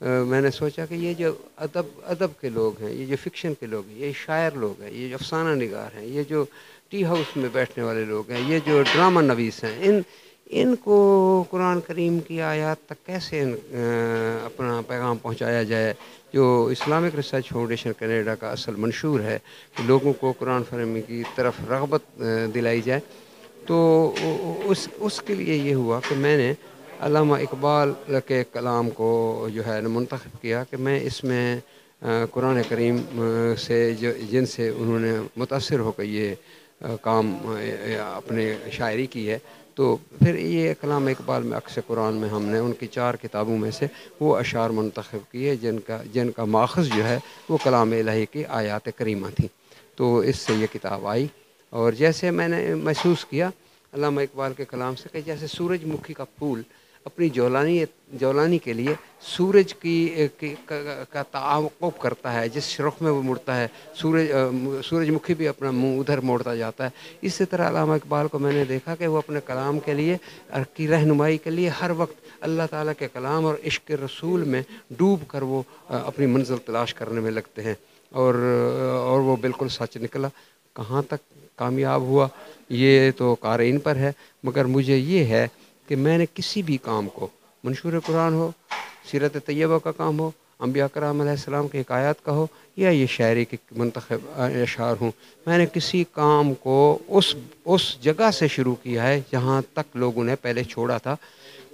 میں نے سوچا کہ یہ جو ادب کے لوگ ہیں، یہ جو فکشن کے لوگ ہیں، یہ شاعر لوگ ہیں، یہ جو افسانہ نگار ہیں، یہ جو ٹی ہاؤس میں بیٹھنے والے لوگ ہیں، یہ جو ڈرامہ نویس ہیں، ان کو قرآن کریم کی آیات تک کیسے اپنا پیغام پہنچایا جائے، جو اسلامک ریسرچ فاؤنڈیشن کینیڈا کا اصل منشور ہے کہ لوگوں کو قرآن فہمی کی طرف رغبت دلائی جائے۔ تو اس کے لیے یہ ہوا کہ میں نے علامہ اقبال کے کلام کو جو ہے منتخب کیا کہ میں اس میں قرآن کریم سے جن سے انہوں نے متاثر ہو کے یہ کام اپنے شاعری کی ہے، تو پھر یہ کلام اقبال میں عکس قرآن میں ہم نے ان کی 4 کتابوں میں سے وہ اشعار منتخب کیے جن کا ماخذ جو ہے وہ کلام الہی کی آیات کریمہ تھیں۔ تو اس سے یہ کتاب آئی، اور جیسے میں نے محسوس کیا علامہ اقبال کے کلام سے کہ جیسے سورج مکھی کا پھول اپنی جولانی کے لیے سورج کا تعاقب کرتا ہے، جس رخ میں وہ مڑتا ہے سورج مکھی بھی اپنا منہ ادھر موڑتا جاتا ہے۔ اسی طرح علامہ اقبال کو میں نے دیکھا کہ وہ اپنے کلام کے لیے کی رہنمائی کے لیے ہر وقت اللہ تعالیٰ کے کلام اور عشق رسول میں ڈوب کر وہ اپنی منزل تلاش کرنے میں لگتے ہیں، اور وہ بالکل سچ نکلا۔ کہاں تک کامیاب ہوا یہ تو قارئین پر ہے، مگر مجھے یہ ہے کہ میں نے کسی بھی کام کو، منشور قرآن ہو، سیرت طیبہ کا کام ہو، انبیاء کرام علیہ السلام کی حکایات کا ہو، یا یہ شاعری کے منتخب اشعار ہوں، میں نے کسی کام کو اس جگہ سے شروع کیا ہے جہاں تک لوگوں نے پہلے چھوڑا تھا۔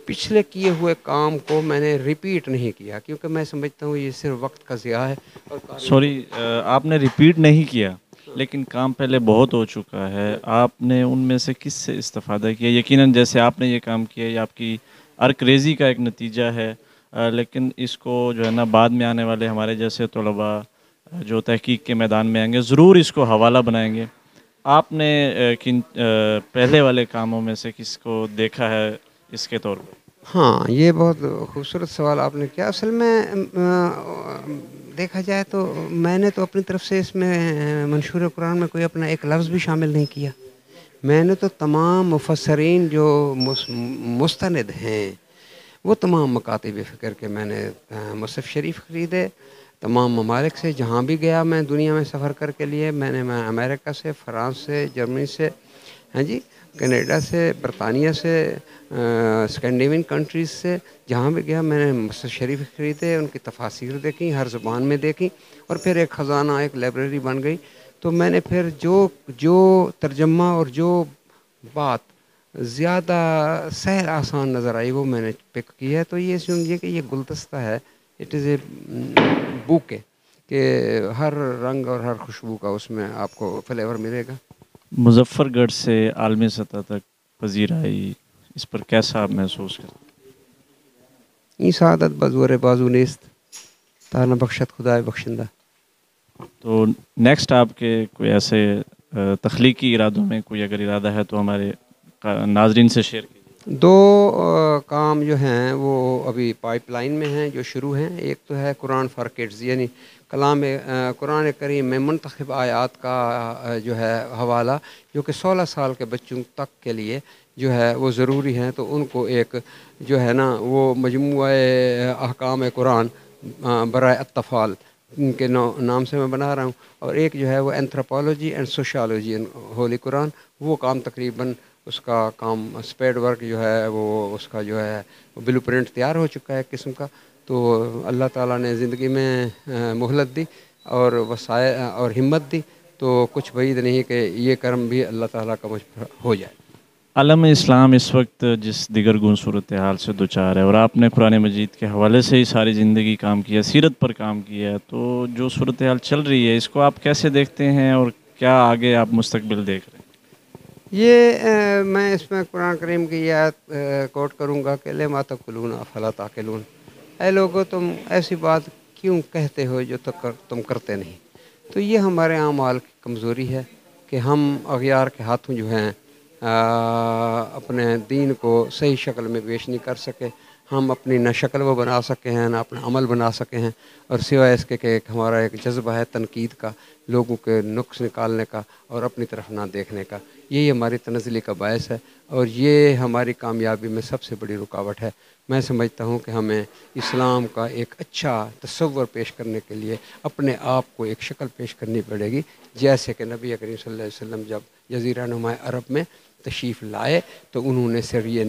پچھلے کیے ہوئے کام کو میں نے ریپیٹ نہیں کیا، کیونکہ میں سمجھتا ہوں یہ صرف وقت کا ضیاع ہے۔ سوری، آپ نے ریپیٹ نہیں کیا، لیکن کام پہلے بہت ہو چکا ہے، آپ نے ان میں سے کس سے استفادہ کیا؟ یقیناً جیسے آپ نے یہ کام کیا یہ آپ کی ارکریزی کا ایک نتیجہ ہے، لیکن اس کو جو ہے نا بعد میں آنے والے ہمارے جیسے طلباء جو تحقیق کے میدان میں آئیں گے ضرور اس کو حوالہ بنائیں گے۔ آپ نے کن پہلے والے کاموں میں سے کس کو دیکھا ہے اس کے طور پر؟ ہاں، یہ بہت خوبصورت سوال آپ نے کیا۔ اصل میں دیکھا جائے تو میں نے تو اپنی طرف سے اس میں منشور قرآن میں کوئی اپنا ایک لفظ بھی شامل نہیں کیا۔ میں نے تو تمام مفسرین جو مستند ہیں وہ تمام مکاتب فکر کے میں نے مصحف شریف خریدے، تمام ممالک سے جہاں بھی گیا میں دنیا میں سفر کر کے لیے، میں امریکہ سے، فرانس سے، جرمنی سے، ہاں جی، کینیڈا سے، برطانیہ سے، اسکینڈینیوین کنٹریز سے، جہاں بھی گیا میں نے مصحف شریف خریدے، ان کی تفاسیر دیکھی، ہر زبان میں دیکھی، اور پھر ایک خزانہ، ایک لائبریری بن گئی۔ تو میں نے پھر جو ترجمہ اور جو بات زیادہ سہل آسان نظر آئی وہ میں نے پک کی ہے۔ تو یہ سمجھیے کہ یہ گلدستہ ہے، اٹ از اے بوکے، کہ ہر رنگ اور ہر خوشبو کا اس میں آپ کو فلیور ملے گا۔ مظفر گڑھ سے عالمی سطح تک پذیرائی، اس پر کیسا آپ محسوس کرتے ہیں؟ ای سعادت بزور بازو نیست تا نہ بخشت خدائے بخشندہ۔ تو نیکسٹ آپ کے کوئی ایسے تخلیقی ارادوں میں کوئی اگر ارادہ ہے تو ہمارے ناظرین سے شیئر کیجیے۔ 2 کام جو ہیں وہ ابھی پائپ لائن میں ہیں جو شروع ہیں۔ ایک تو ہے قرآن فار کڈز، یعنی قرآن کریم میں منتخب آیات کا جو ہے حوالہ، جو کہ 16 سال کے بچوں تک کے لیے جو ہے وہ ضروری ہیں، تو ان کو ایک جو ہے نا وہ مجموعہ احکام قرآن برائے اطفال کے نام سے میں بنا رہا ہوں، اور ایک جو ہے وہ اینتھروپولوجی اینڈ سوشالوجی ان ہولی قرآن، وہ کام تقریباً اس کا کام اسپیڈ ورک جو ہے وہ اس کا جو ہے بلو پرنٹ تیار ہو چکا ہے ایک قسم کا۔ تو اللہ تعالیٰ نے زندگی میں مہلت دی اور وسائل اور ہمت دی، تو کچھ بعید نہیں کہ یہ کرم بھی اللہ تعالیٰ کا مجھ پر ہو جائے۔ عالم اسلام اس وقت جس دیگر گون صورتحال سے دوچار ہے، اور آپ نے قرآن مجید کے حوالے سے ہی ساری زندگی کام کیا، سیرت پر کام کیا ہے، تو جو صورتحال چل رہی ہے اس کو آپ کیسے دیکھتے ہیں اور کیا آگے آپ مستقبل دیکھ رہے ہیں؟ یہ میں اس میں قرآن کریم کی آیت کوٹ کروں گا کہ لما تقولون افلا تعقلون، اے لوگو تم ایسی بات کیوں کہتے ہو جو تم کرتے نہیں۔ تو یہ ہمارے اعمال کی کمزوری ہے کہ ہم اغیار کے ہاتھوں جو ہیں اپنے دین کو صحیح شکل میں پیش نہیں کر سکے۔ ہم اپنی نہ شکل وہ بنا سکے ہیں نہ اپنا عمل بنا سکے ہیں، اور سوائے اس کے کہ ایک ہمارا ایک جذبہ ہے تنقید کا، لوگوں کے نقص نکالنے کا اور اپنی طرف نہ دیکھنے کا، یہی ہماری تنزلی کا باعث ہے، اور یہ ہماری کامیابی میں سب سے بڑی رکاوٹ ہے۔ میں سمجھتا ہوں کہ ہمیں اسلام کا ایک اچھا تصور پیش کرنے کے لیے اپنے آپ کو ایک شکل پیش کرنی پڑے گی، جیسے کہ نبی کریم صلی اللہ علیہ وسلم جب جزیرہ نما عرب میں تشریف لائے تو انہوں نے صرف یہ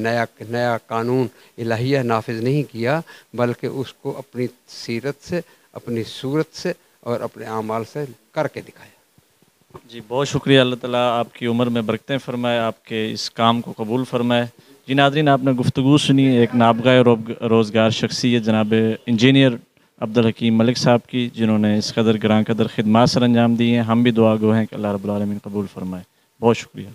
نیا قانون الہیہ نافذ نہیں کیا، بلکہ اس کو اپنی سیرت سے، اپنی صورت سے اور اپنے اعمال سے کر کے دکھایا۔ جی بہت شکریہ، اللہ تعالیٰ آپ کی عمر میں برکتیں فرمائے، آپ کے اس کام کو قبول فرمائے۔ جی ناظرین، آپ نے گفتگو سنی ایک نابغہ روزگار شخصیت جناب انجینئر عبدالحکیم ملک صاحب کی، جنہوں نے اس قدر گراں قدر خدمات سر انجام دی ہیں۔ ہم بھی دعا گو ہیں کہ اللہ رب العالمین قبول فرمائے۔ بہت شکریہ۔